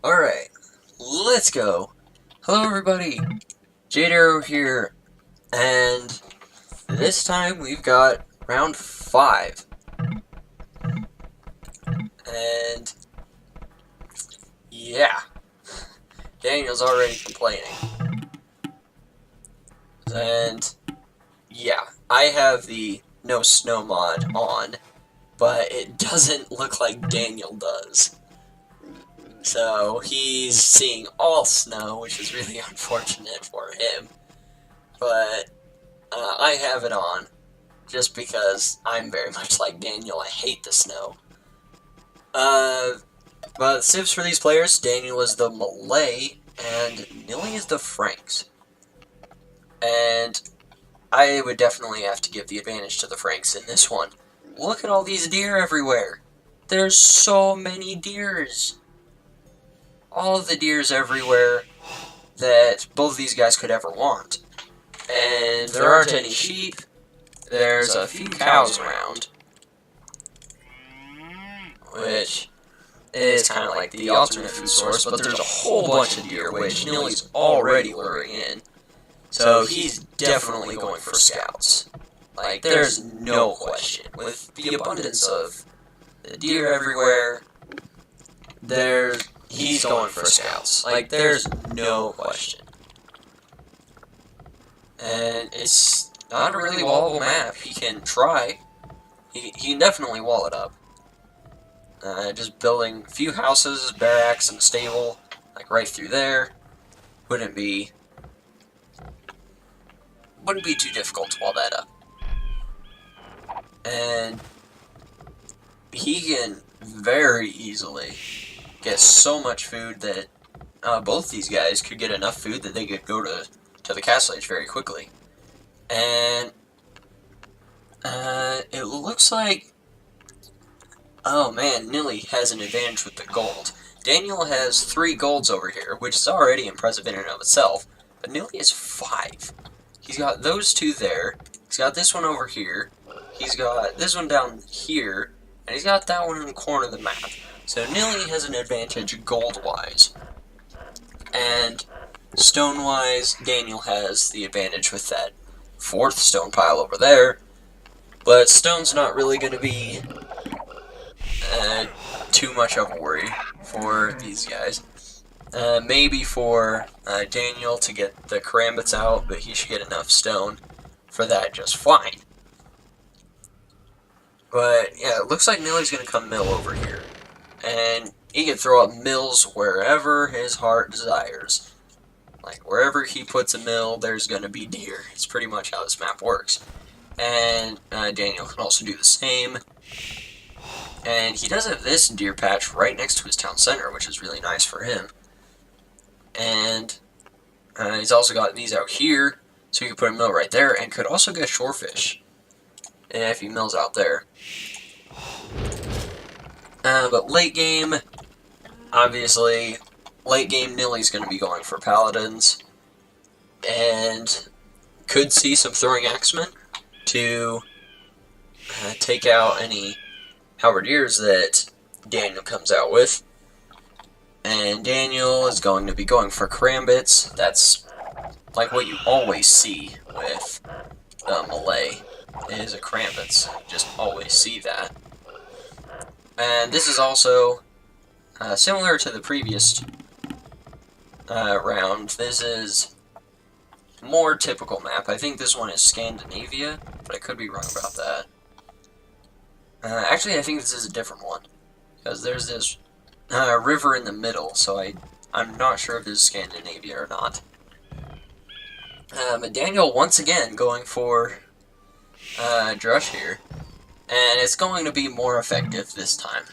Alright, let's go. Hello everybody, Jade Arrow here, and this time we've got round 5. And yeah, Daniel's already complaining. And yeah, I have the no snow mod on, but it doesn't look like Daniel does. So he's seeing all snow, which is really unfortunate for him. But I have it on, just because I'm very much like Daniel. I hate the snow. But civs for these players, Daniel is the Malay, and Nili is the Franks. And I would definitely have to give the advantage to the Franks in this one. Look at all these deer everywhere. There's so many deers. All the deers everywhere that both of these guys could ever want. And there aren't any sheep. There's a few cows around, which is kind of like the alternate food source, but there's a whole bunch of deer, which Nili's already luring in. So he's definitely going for scouts. Like, there's no question. With the abundance of the deer everywhere, he's going for scouts. Like, there's no question. And it's not a really wallable map. He can try. He can definitely wall it up. Just building a few houses, barracks, and a stable, like right through there, wouldn't be too difficult to wall that up. And he can very easily get so much food that both these guys could get enough food that they could go to the castle age very quickly. And it looks like, oh man, Nili has an advantage with the gold. Daniel has 3 golds over here, which is already impressive in and of itself, but Nili has 5. He's got those 2 there, he's got this one over here, he's got this one down here, and he's got that one in the corner of the map. So Nili has an advantage gold-wise. And stone-wise, Daniel has the advantage with that 4th stone pile over there, but stone's not really going to be too much of a worry for these guys. Maybe for Daniel to get the karambits out, but he should get enough stone for that just fine. But yeah, it looks like Nili's going to come mill over here. And he can throw up mills wherever his heart desires. Like, wherever he puts a mill, there's going to be deer. It's pretty much how this map works. And Daniel can also do the same. And he does have this deer patch right next to his town center, which is really nice for him. And he's also got these out here, so he could put a mill right there, and could also get shorefish if he mills out there. But late game, obviously, late game Nili's going to be going for paladins, and could see some throwing axemen to take out any halberdiers that Daniel comes out with. And Daniel is going to be going for karambits. That's like what you always see with Malay, is a karambits. Just always see that. And this is also similar to the previous round. This is more typical map. I think this one is Scandinavia, but I could be wrong about that. Actually, I think this is a different one, because there's this river in the middle, so I'm not sure if this is Scandinavia or not. But Daniel, once again, going for Drush here, and it's going to be more effective this time.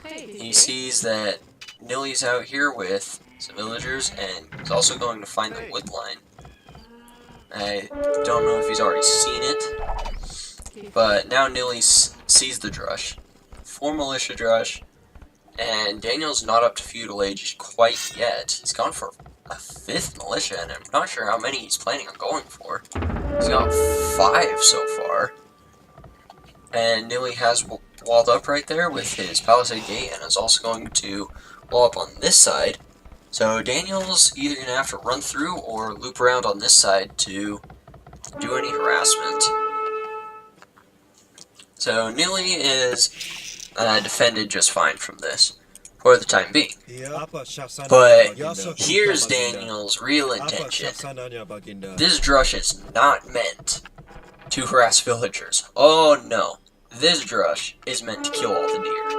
He sees that Nili's out here with some villagers, and he's also going to find the wood line. I don't know if he's already seen it, but now Nili sees the Drush. 4 militia Drush, and Daniel's not up to feudal age quite yet. He's gone for a 5th militia, and I'm not sure how many he's planning on going for. He's got 5 so far. And Nili has walled up right there with his palisade gate, and is also going to wall up on this side. So Daniel's either going to have to run through or loop around on this side to do any harassment. So Nili is defended just fine from this for the time being. But here's Daniel's real intention. This drush is not meant to harass villagers. Oh no. This drush is meant to kill all the deer.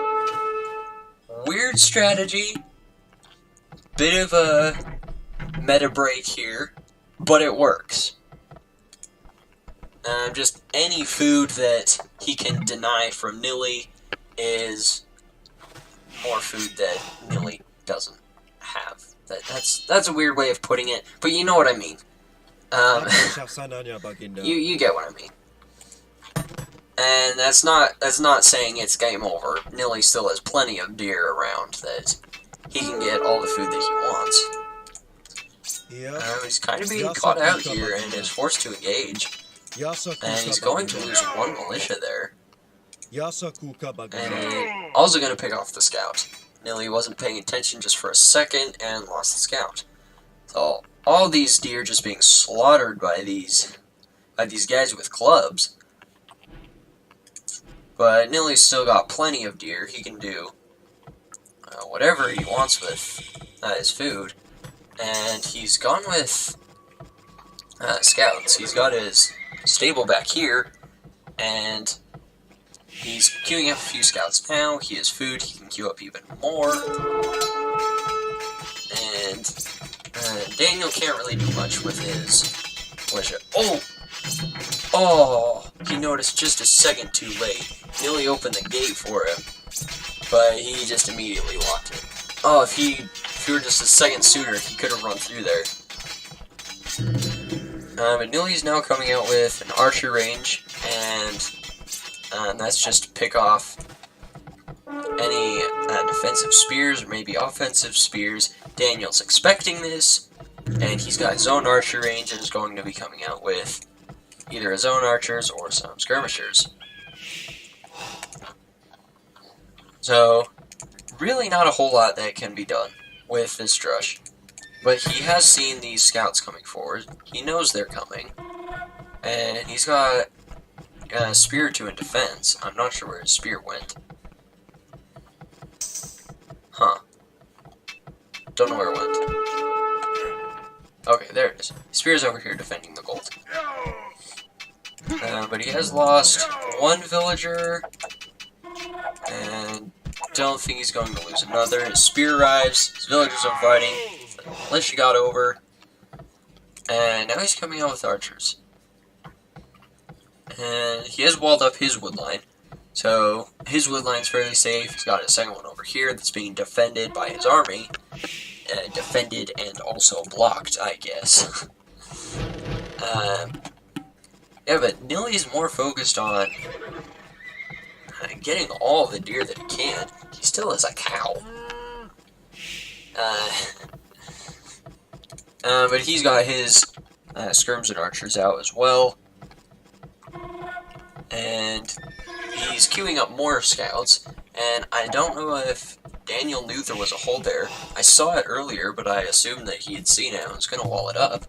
Weird strategy. Bit of a meta break here, but it works. Just any food that he can deny from Nili is more food that Nili doesn't have. That's a weird way of putting it, but you know what I mean. You get what I mean. And that's not saying it's game over. Nili still has plenty of deer around that he can get all the food that he wants. He's kind of being caught out here and is forced to engage. And he's going to lose one militia there. And also going to pick off the scout. Nili wasn't paying attention just for a second and lost the scout. So all these deer just being slaughtered by these guys with clubs. But Nili's still got plenty of deer. He can do whatever he wants with his food. And he's gone with scouts. He's got his stable back here, and he's queuing up a few scouts now. He has food. He can queue up even more. And Daniel can't really do much with his militia. Oh! He noticed just a second too late. Nili opened the gate for him, but he just immediately locked it. Oh, if he were just a second sooner, he could have run through there. But Nili's now coming out with an archer range, and that's just to pick off any defensive spears or maybe offensive spears. Daniel's expecting this, and he's got his own archer range and is going to be coming out with either his own archers or some skirmishers. So, really not a whole lot that can be done with this drush. But he has seen these scouts coming forward. He knows they're coming. And he's got a spear or two in defense. I'm not sure where his spear went. Huh. Don't know where it went. Okay, there it is. His spear's over here defending the gold. But he has lost one villager. And don't think he's going to lose another. His spear arrives. His villagers are fighting. Militia got over. And now he's coming out with archers. And he has walled up his wood line. So his wood line's fairly safe. He's got a second one over here that's being defended by his army. Defended and also blocked, I guess. Yeah, but Nili's more focused on getting all the deer that he can. He still has a cow. But he's got his skirms and archers out as well. And he's queuing up more scouts. And I don't know if Daniel knew there was a hole there. I saw it earlier, but I assumed that he had seen it and was going to wall it up.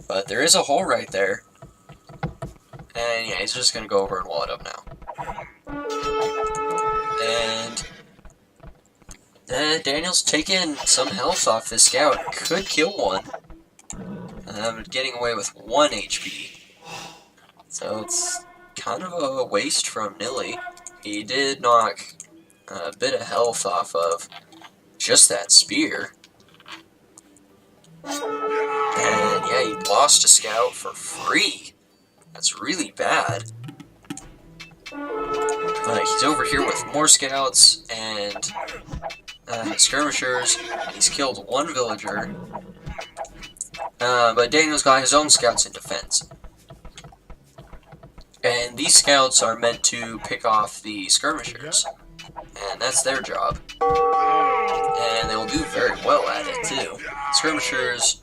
But there is a hole right there. And yeah, he's just going to go over and wall it up now. And Daniel's taking some health off this scout. Could kill one. Getting away with 1 HP. So it's kind of a waste from Nili. He did knock a bit of health off of just that spear. And yeah, he lost a scout for free. That's really bad. But he's over here with more scouts and skirmishers. And he's killed one villager. But Daniel's got his own scouts in defense. And these scouts are meant to pick off the skirmishers. And that's their job. And they'll do very well at it, too. Skirmishers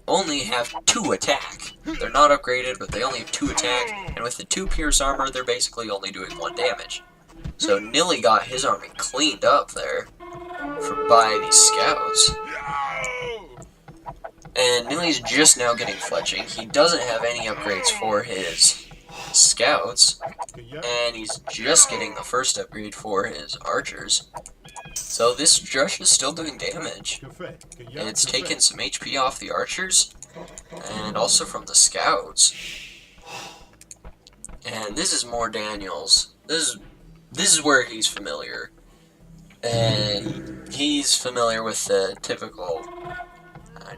only have 2 attack. They're not upgraded, but they only have 2 attack. And with the 2 pierce armor, they're basically only doing 1 damage. So Nili got his army cleaned up there by these scouts. And Nili's just now getting fletching. He doesn't have any upgrades for his scouts. And he's just getting the first upgrade for his archers. So this Drush is still doing damage. And it's taken some HP off the archers. And also from the scouts. And this is more Daniel's. This is where he's familiar. And he's familiar with the typical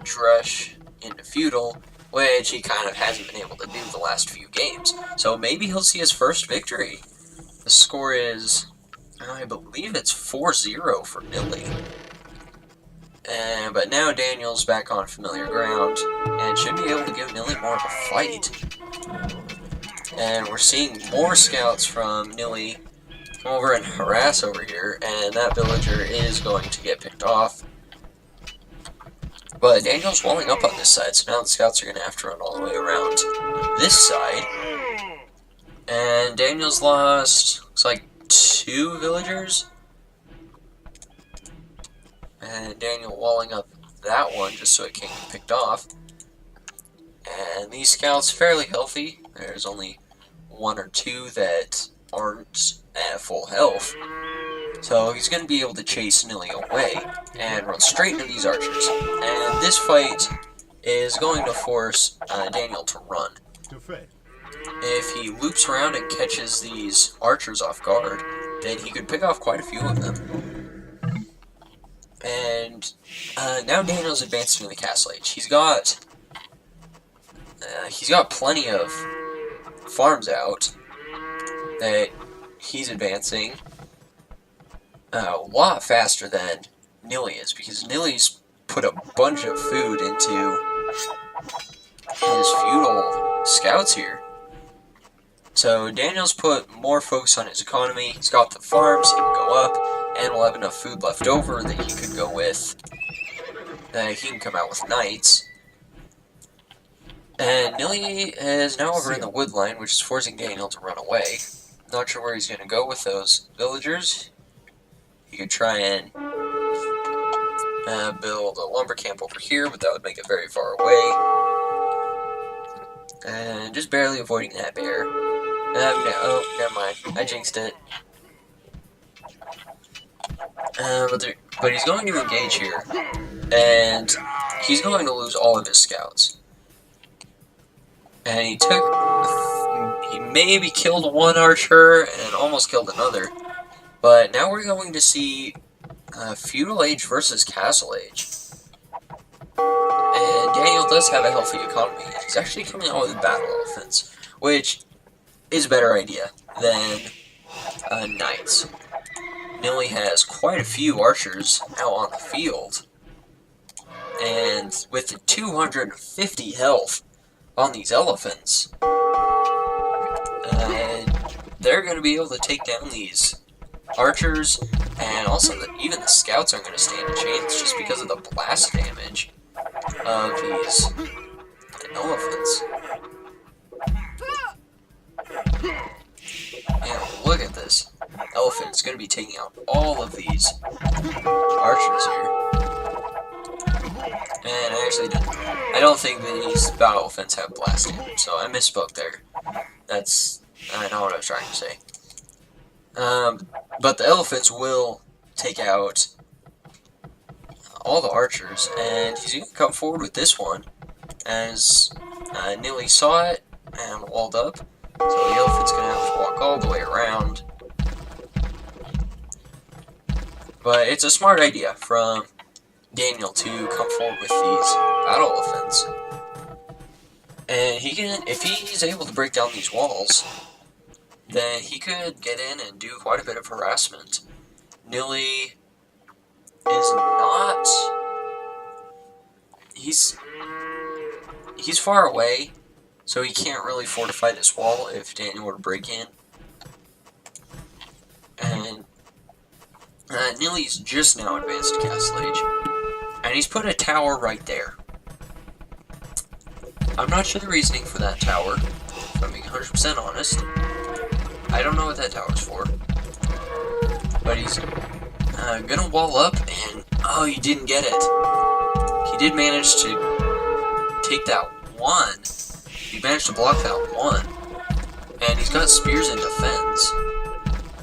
Drush into feudal, which he kind of hasn't been able to do the last few games. So maybe he'll see his first victory. The score is, I believe it's 4-0 for Nili. But now Daniel's back on familiar ground, and should be able to give Nili more of a fight. And we're seeing more scouts from Nili come over and harass over here, and that villager is going to get picked off. But Daniel's walling up on this side, so now the scouts are going to have to run all the way around this side. And Daniel's lost, looks like 2 villagers. And Daniel walling up that one just so it can't get picked off. And these scouts fairly healthy. There's only 1 or 2 that aren't at full health. So he's going to be able to chase Nili away and run straight into these archers. And this fight is going to force Daniel to run. If he loops around and catches these archers off guard, then he could pick off quite a few of them. And now Daniel's advancing to the castle age. He's got plenty of farms out that he's advancing a lot faster than Nili is, because Nili's put a bunch of food into his feudal scouts here. So Daniel's put more focus on his economy. He's got the farms, he can go up, and will have enough food left over that he could go with, he can come out with knights. And Nili is now over in the wood line, which is forcing Daniel to run away. Not sure where he's going to go with those villagers. He could try and build a lumber camp over here, but that would make it very far away. And just barely avoiding that bear. Oh, never mind. I jinxed it. But he's going to engage here. And he's going to lose all of his scouts. And he maybe killed 1 archer and almost killed another. But now we're going to see feudal age versus castle age. And Daniel does have a healthy economy. He's actually coming out with battle elephants, which is a better idea than knights. Nili has quite a few archers out on the field. And with the 250 health on these elephants, they're going to be able to take down these archers, and also even the scouts aren't going to stand a chance just because of the blast damage of these elephants. Man, look at this. Elephant is going to be taking out all of these archers here. And I don't think that these battle elephants have blast damage, so I misspoke there. That's not what I was trying to say. But the elephants will take out all the archers, and he's going to come forward with this one, as Nili saw it and walled up, so the elephant's going to have to walk all the way around. But it's a smart idea from Daniel to come forward with these battle elephants. And he can, if he's able to break down these walls, then he could get in and do quite a bit of harassment. Nili is not... He's far away, so he can't really fortify this wall if Daniel were to break in. And Nili's just now advanced to Castle Age, and he's put a tower right there. I'm not sure the reasoning for that tower, if I'm being 100% honest. I don't know what that tower's for. but he's gonna wall up, and oh, he didn't get it. He did manage to take that one. He managed to block that one, and he's got spears in defense,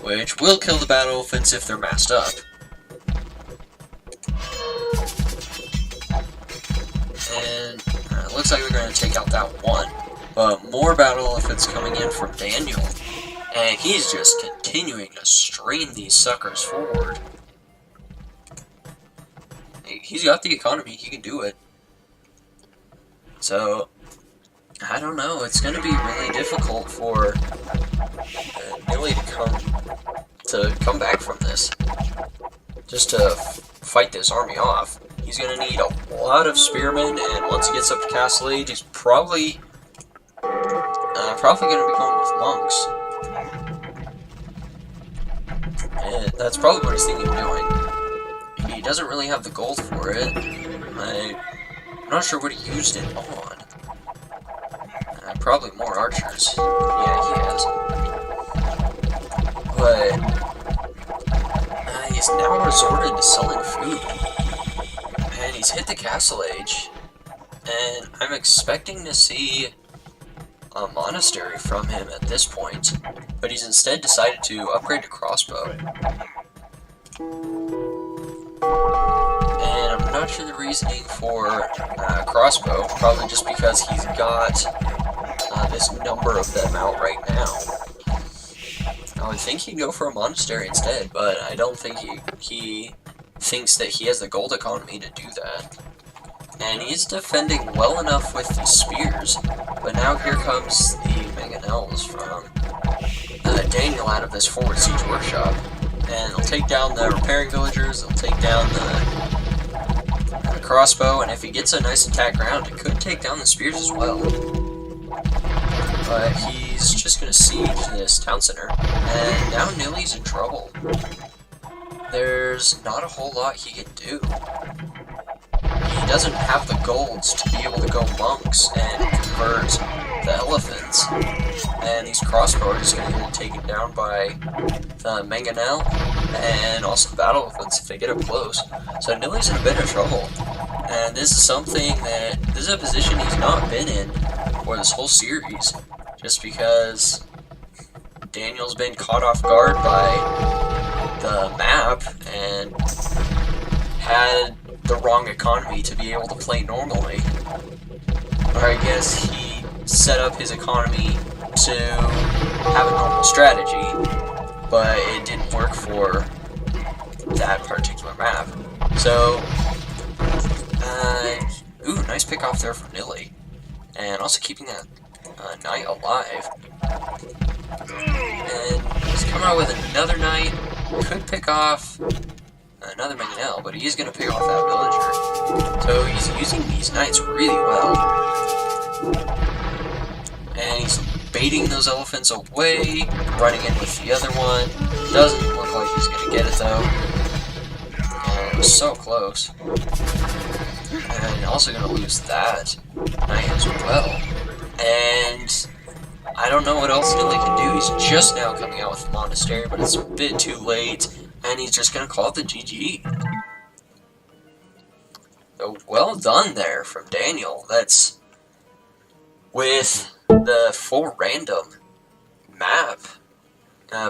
which will kill the battle elephants if they're masked up. And it looks like they're going to take out that one, but more battle elephants coming in from Daniel, and he's just continuing to strain these suckers forward. He's got the economy, he can do it. So, I don't know, it's going to be really difficult for Nili to come back from this, just to fight this army off. He's going to need a lot of spearmen, and once he gets up to Castle Age, he's probably going to be going with monks. And that's probably what he's thinking of doing. He doesn't really have the gold for it. I'm not sure what he used it on. Probably more archers. Yeah, he has. But he's now resorted to selling food. And he's hit the Castle Age. And I'm expecting to see a monastery from him at this point. But he's instead decided to upgrade to crossbow. And I'm not sure the reasoning for crossbow. Probably just because he's got this number of them out right now. I would think he'd go for a monastery instead, but I don't think he thinks that he has the gold economy to do that. And he's defending well enough with the spears, but now here comes the mangonels from Daniel out of this forward siege workshop. And they'll take down the repairing villagers, they'll take down the crossbow, and if he gets a nice attack round, it could take down the spears as well. But he's just going to siege this town center, and now Nili's in trouble. There's not a whole lot he can do. He doesn't have the golds to be able to go monks and convert the elephants, and these crossbows are going to get taken down by the mangonel and also the battle elephants if they get up close. So Nili's in a bit of trouble, and this is a position he's not been in for this whole series, just because Daniel's been caught off guard by the map and had the wrong economy to be able to play normally. Or I guess he set up his economy to have a normal strategy, but it didn't work for that particular map. So, ooh, nice pick off there from Nili. And also keeping that knight alive. And he's coming out with another knight. Could pick off another mangonel, but he is going to pick off that villager. So he's using these knights really well. And he's baiting those elephants away, running in with the other one. Doesn't look like he's going to get it though. And it was so close. And also going to lose that knight as well. And I don't know what else Nili can do. He's just now coming out with the monastery, but it's a bit too late, and he's just going to call it the GG. So well done there from Daniel. That's with the full random map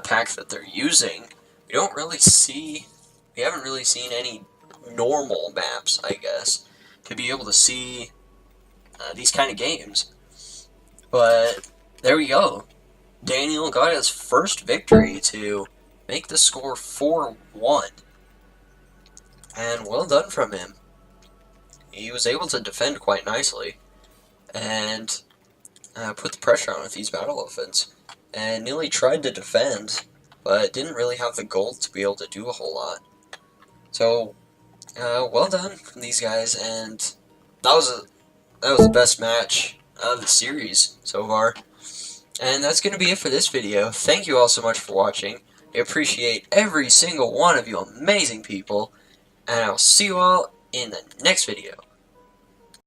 pack that they're using. We haven't really seen any normal maps, I guess, to be able to see these kind of games. But there we go. Daniel got his first victory to make the score 4-1. And well done from him. He was able to defend quite nicely and put the pressure on with these battle elephants. And Nili tried to defend, but didn't really have the gold to be able to do a whole lot. So, well done from these guys, and that was the best match of the series so far. And that's going to be it for this video. Thank you all so much for watching. I appreciate every single one of you amazing people, and I'll see you all in the next video.